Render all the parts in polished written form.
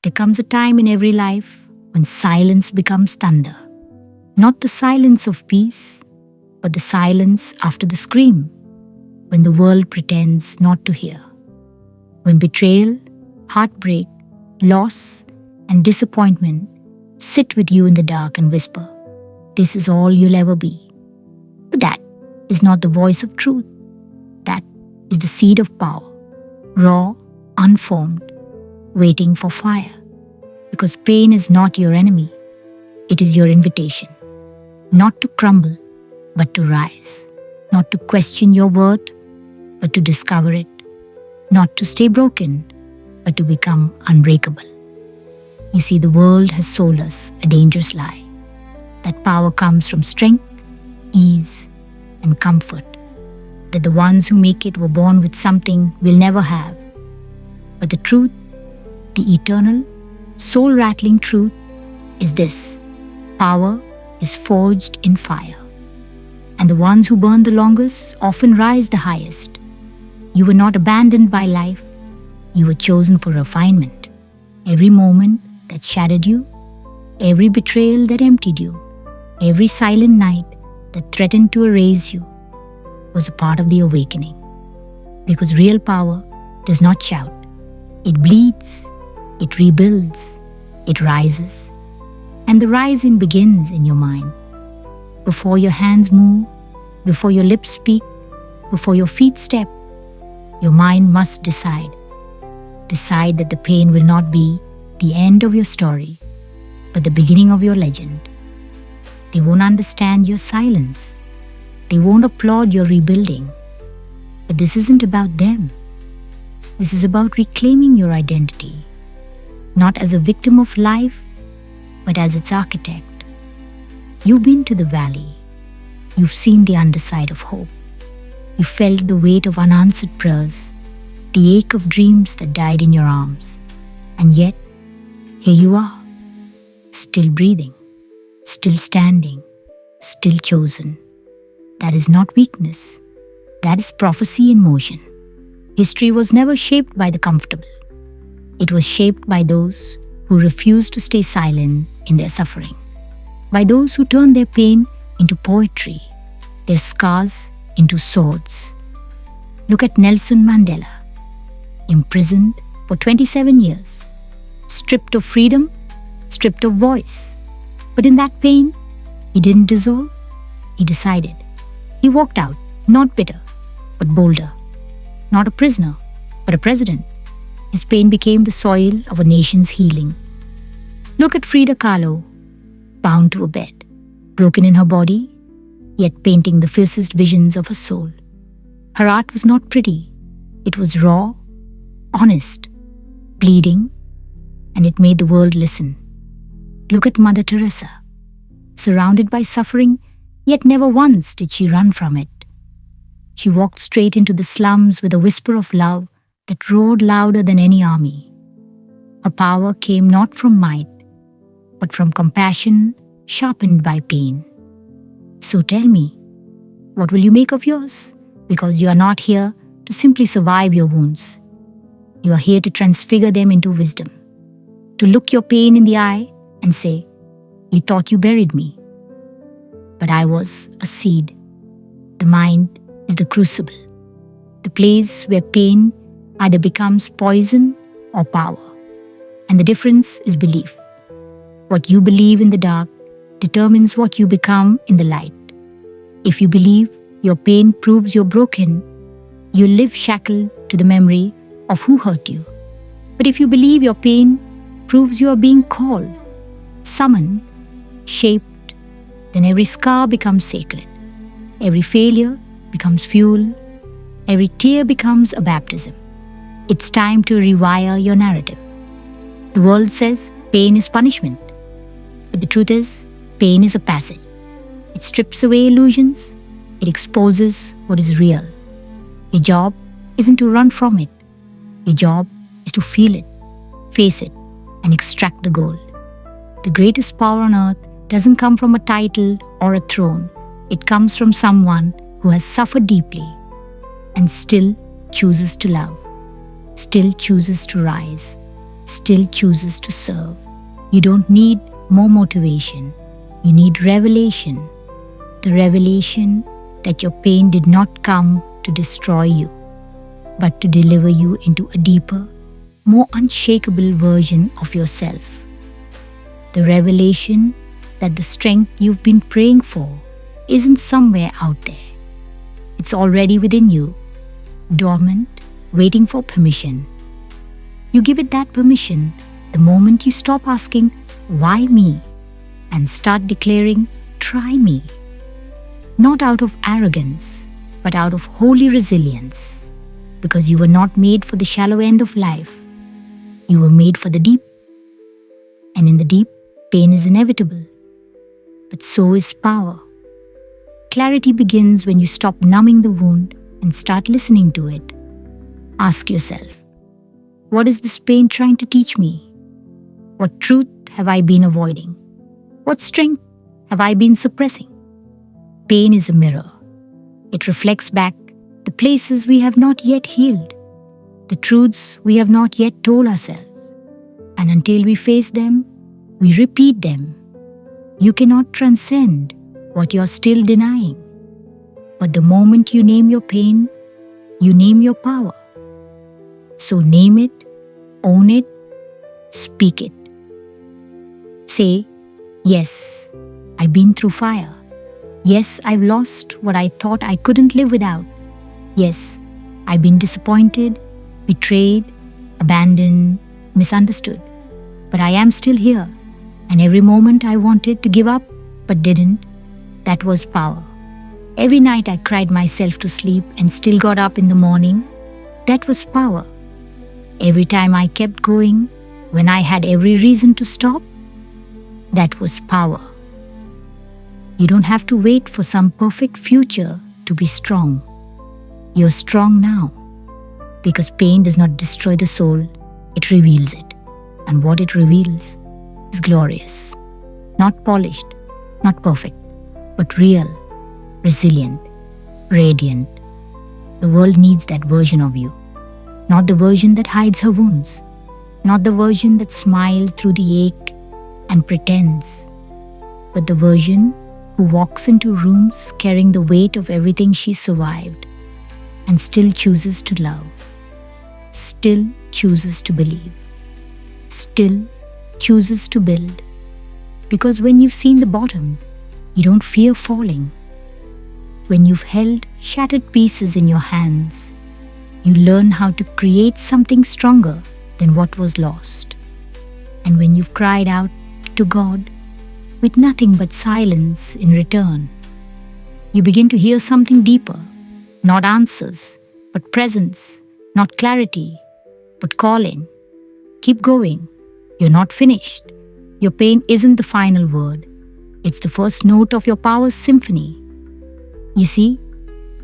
There comes a time in every life when silence becomes thunder. Not the silence of peace, but the silence after the scream, when the world pretends not to hear. When betrayal, heartbreak, loss, and disappointment sit with you in the dark and whisper, "This is all you'll ever be." But that is not the voice of truth. That is the seed of power, raw, unformed, waiting for fire. Because pain is not your enemy. It is your invitation. Not to crumble, but to rise. Not to question your worth, but to discover it. Not to stay broken, but to become unbreakable. You see, the world has sold us a dangerous lie. That power comes from strength, ease, and comfort. That the ones who make it were born with something we'll never have. But the truth, the eternal, soul-rattling truth, is this: power is forged in fire. And the ones who burn the longest often rise the highest. You were not abandoned by life. You were chosen for refinement. Every moment that shattered you, every betrayal that emptied you, every silent night that threatened to erase you was a part of the awakening. Because real power does not shout. It bleeds, it rebuilds, it rises. And the rising begins in your mind. Before your hands move, before your lips speak, before your feet step, your mind must decide. Decide that the pain will not be the end of your story, but the beginning of your legend. They won't understand your silence. They won't applaud your rebuilding. But this isn't about them. This is about reclaiming your identity, not as a victim of life, but as its architect. You've been to the valley. You've seen the underside of hope. You felt the weight of unanswered prayers, the ache of dreams that died in your arms. And yet, here you are, still breathing, still standing, still chosen. That is not weakness. That is prophecy in motion. History was never shaped by the comfortable. It was shaped by those who refused to stay silent in their suffering, by those who turned their pain into poetry, their scars into swords. Look at Nelson Mandela, imprisoned for 27 years, stripped of freedom, stripped of voice. But in that pain, he didn't dissolve, he decided. He walked out, not bitter, but bolder. Not a prisoner, but a president. His pain became the soil of a nation's healing. Look at Frida Kahlo, bound to a bed, broken in her body, yet painting the fiercest visions of her soul. Her art was not pretty. It was raw, honest, bleeding, and it made the world listen. Look at Mother Teresa, surrounded by suffering, yet never once did she run from it. She walked straight into the slums with a whisper of love that roared louder than any army. Her power came not from might, but from compassion sharpened by pain. So tell me, what will you make of yours? Because you are not here to simply survive your wounds. You are here to transfigure them into wisdom, to look your pain in the eye and say, "You thought you buried me, but I was a seed." The mind is the crucible, the place where pain either becomes poison or power. And the difference is belief. What you believe in the dark determines what you become in the light. If you believe your pain proves you're broken, you live shackled to the memory of who hurt you. But if you believe your pain proves you are being called, summoned, shaped, then every scar becomes sacred. Every failure becomes fuel. Every tear becomes a baptism. It's time to rewire your narrative. The world says pain is punishment. But the truth is, pain is a passage. It strips away illusions. It exposes what is real. Your job isn't to run from it. Your job is to feel it, face it, and extract the gold. The greatest power on earth doesn't come from a title or a throne. It comes from someone who has suffered deeply and still chooses to love, still chooses to rise, still chooses to serve. You don't need more motivation. You need revelation. The revelation that your pain did not come to destroy you, but to deliver you into a deeper, more unshakable version of yourself. The revelation that the strength you've been praying for isn't somewhere out there. It's already within you, dormant, waiting for permission. You give it that permission the moment you stop asking, "Why me?" and start declaring, "Try me." Not out of arrogance, but out of holy resilience. Because you were not made for the shallow end of life. You were made for the deep. And in the deep, pain is inevitable. But so is power. Clarity begins when you stop numbing the wound and start listening to it. Ask yourself, what is this pain trying to teach me? What truth have I been avoiding? What strength have I been suppressing? Pain is a mirror. It reflects back the places we have not yet healed, the truths we have not yet told ourselves. And until we face them, we repeat them. You cannot transcend what you're still denying. But the moment you name your pain, you name your power. So name it, own it, speak it. Say, yes, I've been through fire. Yes, I've lost what I thought I couldn't live without. Yes, I've been disappointed, betrayed, abandoned, misunderstood. But I am still here. And every moment I wanted to give up, but didn't, that was power. Every night I cried myself to sleep and still got up in the morning, that was power. Every time I kept going, when I had every reason to stop, that was power. You don't have to wait for some perfect future to be strong. You're strong now. Because pain does not destroy the soul, it reveals it. And what it reveals is glorious. Not polished, not perfect, but real, resilient, radiant. The world needs that version of you. Not the version that hides her wounds. Not the version that smiles through the ache and pretends. But the version who walks into rooms carrying the weight of everything she survived and still chooses to love, still chooses to believe, still chooses to build. Because when you've seen the bottom, you don't fear falling. When you've held shattered pieces in your hands, you learn how to create something stronger than what was lost. And when you've cried out to God with nothing but silence in return, you begin to hear something deeper. Not answers, but presence. Not clarity, but calling. Keep going. You're not finished. Your pain isn't the final word. It's the first note of your power's symphony. You see,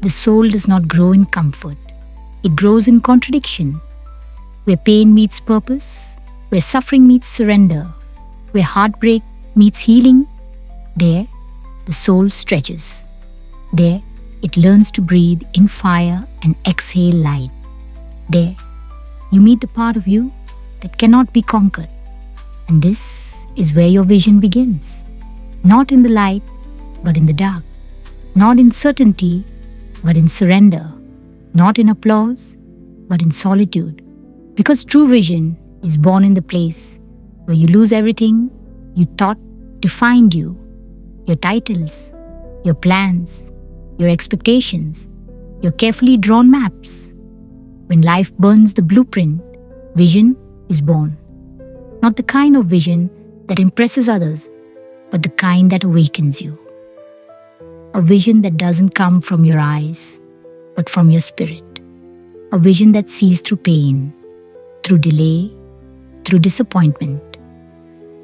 the soul does not grow in comfort. It grows in contradiction. Where pain meets purpose, where suffering meets surrender, where heartbreak meets healing, there the soul stretches. There it learns to breathe in fire and exhale light. There you meet the part of you that cannot be conquered. And this is where your vision begins. Not in the light, but in the dark. Not in certainty, but in surrender. Not in applause, but in solitude. Because true vision is born in the place where you lose everything you thought defined you. Your titles, your plans, your expectations, your carefully drawn maps. When life burns the blueprint, vision is born. Not the kind of vision that impresses others, but the kind that awakens you. A vision that doesn't come from your eyes, but from your spirit. A vision that sees through pain, through delay, through disappointment,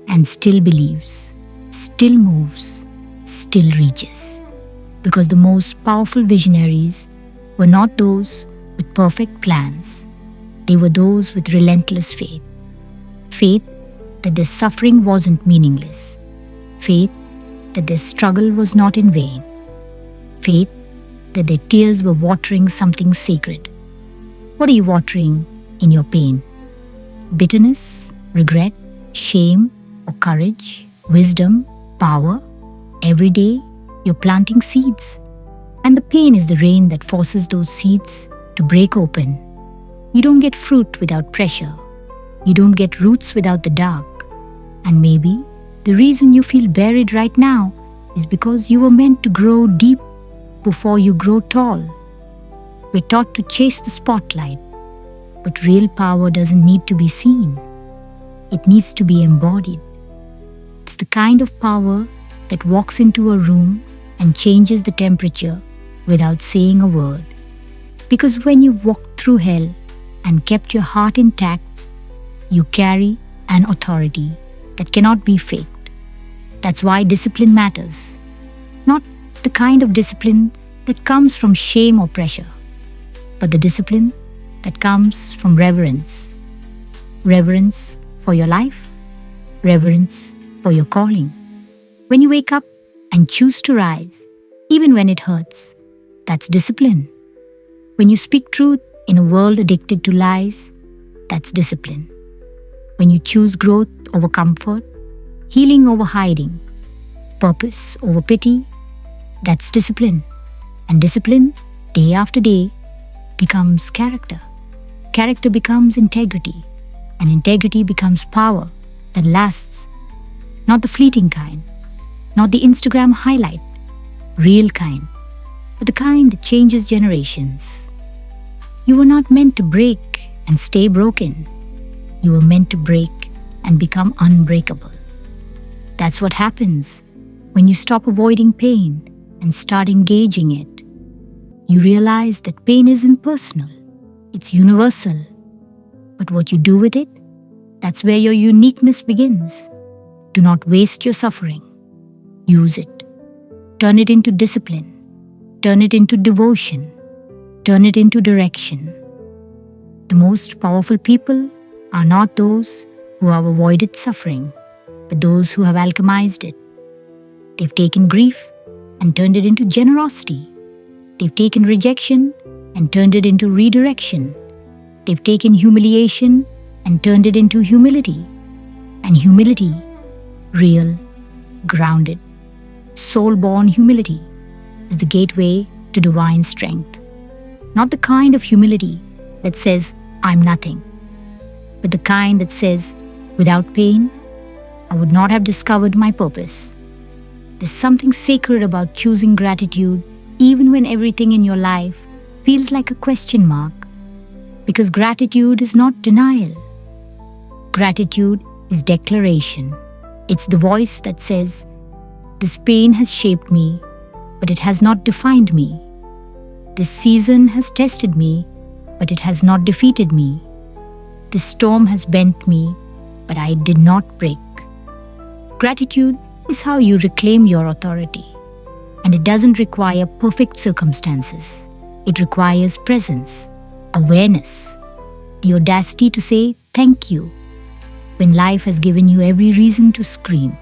and still believes, still moves, still reaches. Because the most powerful visionaries were not those with perfect plans. They were those with relentless faith. Faith that their suffering wasn't meaningless. Faith that their struggle was not in vain. Faith that their tears were watering something sacred. What are you watering in your pain? Bitterness regret, shame, or courage, wisdom, power. Every day, you're planting seeds. And the pain is the rain that forces those seeds to break open. You don't get fruit without pressure. You don't get roots without the dark. And maybe the reason you feel buried right now is because you were meant to grow deep before you grow tall. We're taught to chase the spotlight, but real power doesn't need to be seen. It needs to be embodied. It's the kind of power that walks into a room and changes the temperature without saying a word. Because when you've walked through hell and kept your heart intact, you carry an authority that cannot be faked. That's why discipline matters. Not the kind of discipline that comes from shame or pressure, but the discipline that comes from reverence. Reverence for your life, reverence for your calling. When you wake up and choose to rise, even when it hurts, that's discipline. When you speak truth in a world addicted to lies, that's discipline. When you choose growth over comfort, healing over hiding, purpose over pity, that's discipline. And discipline, day after day, becomes character. Character becomes integrity. And integrity becomes power that lasts. Not the fleeting kind, not the Instagram highlight, real kind, but the kind that changes generations. You were not meant to break and stay broken. You were meant to break and become unbreakable. That's what happens when you stop avoiding pain and start engaging it. You realize that pain isn't personal, it's universal. But what you do with it, that's where your uniqueness begins. Do not waste your suffering. Use it. Turn it into discipline. Turn it into devotion. Turn it into direction. The most powerful people are not those who have avoided suffering, but those who have alchemized it. They've taken grief and turned it into generosity. They've taken rejection and turned it into redirection. They've taken humiliation and turned it into humility. And humility, real, grounded, soul-born humility, is the gateway to divine strength. Not the kind of humility that says, I'm nothing, but the kind that says, without pain, I would not have discovered my purpose. There's something sacred about choosing gratitude even when everything in your life feels like a question mark. Because gratitude is not denial. Gratitude is declaration. It's the voice that says, this pain has shaped me, but it has not defined me. This season has tested me, but it has not defeated me. This storm has bent me, but I did not break. Gratitude is how you reclaim your authority. And it doesn't require perfect circumstances. It requires presence, awareness, the audacity to say thank you when life has given you every reason to scream.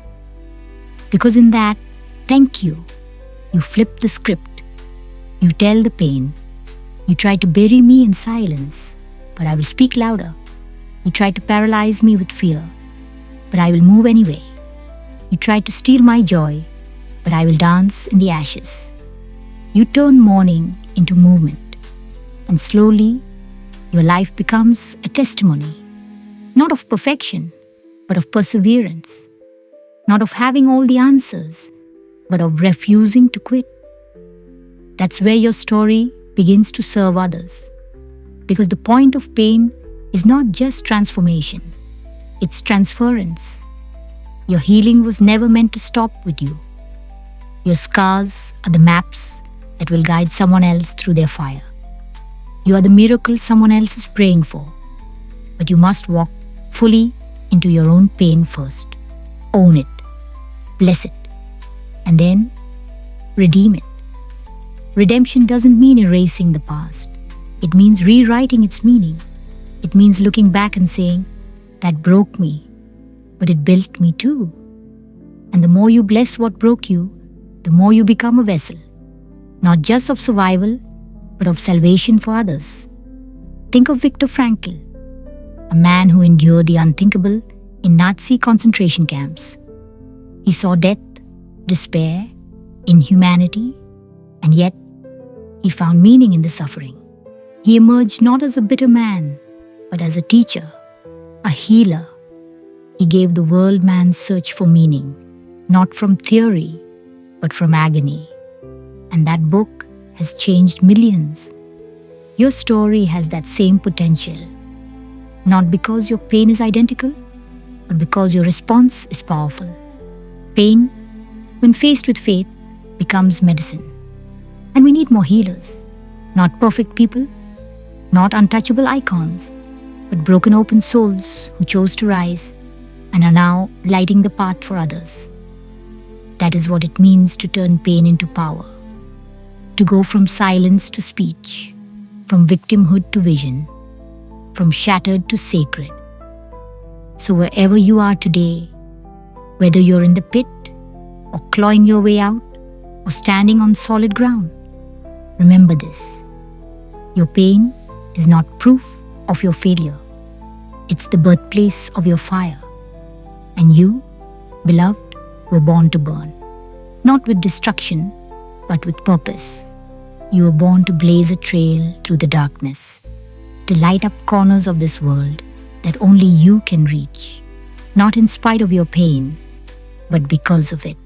Because in that thank you, you flip the script. You tell the pain, you try to bury me in silence, but I will speak louder. You try to paralyze me with fear, but I will move anyway. You try to steal my joy, but I will dance in the ashes. You turn mourning into movement, and slowly your life becomes a testimony, not of perfection, but of perseverance, not of having all the answers, but of refusing to quit. That's where your story begins to serve others, because the point of pain is not just transformation, it's transference. Your healing was never meant to stop with you. Your scars are the maps that will guide someone else through their fire. You are the miracle someone else is praying for, but you must walk fully into your own pain first. Own it, bless it, and then redeem it. Redemption doesn't mean erasing the past. It means rewriting its meaning. It means looking back and saying, that broke me, but it built me too. And the more you bless what broke you, the more you become a vessel, not just of survival, but of salvation for others. Think of Viktor Frankl, a man who endured the unthinkable in Nazi concentration camps. He saw death, despair, inhumanity, and yet he found meaning in the suffering. He emerged not as a bitter man, but as a teacher, a healer. He gave the world man's search for meaning, not from theory, but from agony. And that book has changed millions. Your story has that same potential, not because your pain is identical, but because your response is powerful. Pain, when faced with faith, becomes medicine. And we need more healers, not perfect people, not untouchable icons, but broken open souls who chose to rise and are now lighting the path for others. That is what it means to turn pain into power, to go from silence to speech, from victimhood to vision, from shattered to sacred. So wherever you are today, whether you're in the pit or clawing your way out or standing on solid ground, remember this. Your pain is not proof of your failure. It's the birthplace of your fire. And you, beloved, were born to burn. Not with destruction, but with purpose. You were born to blaze a trail through the darkness, to light up corners of this world that only you can reach, not in spite of your pain, but because of it.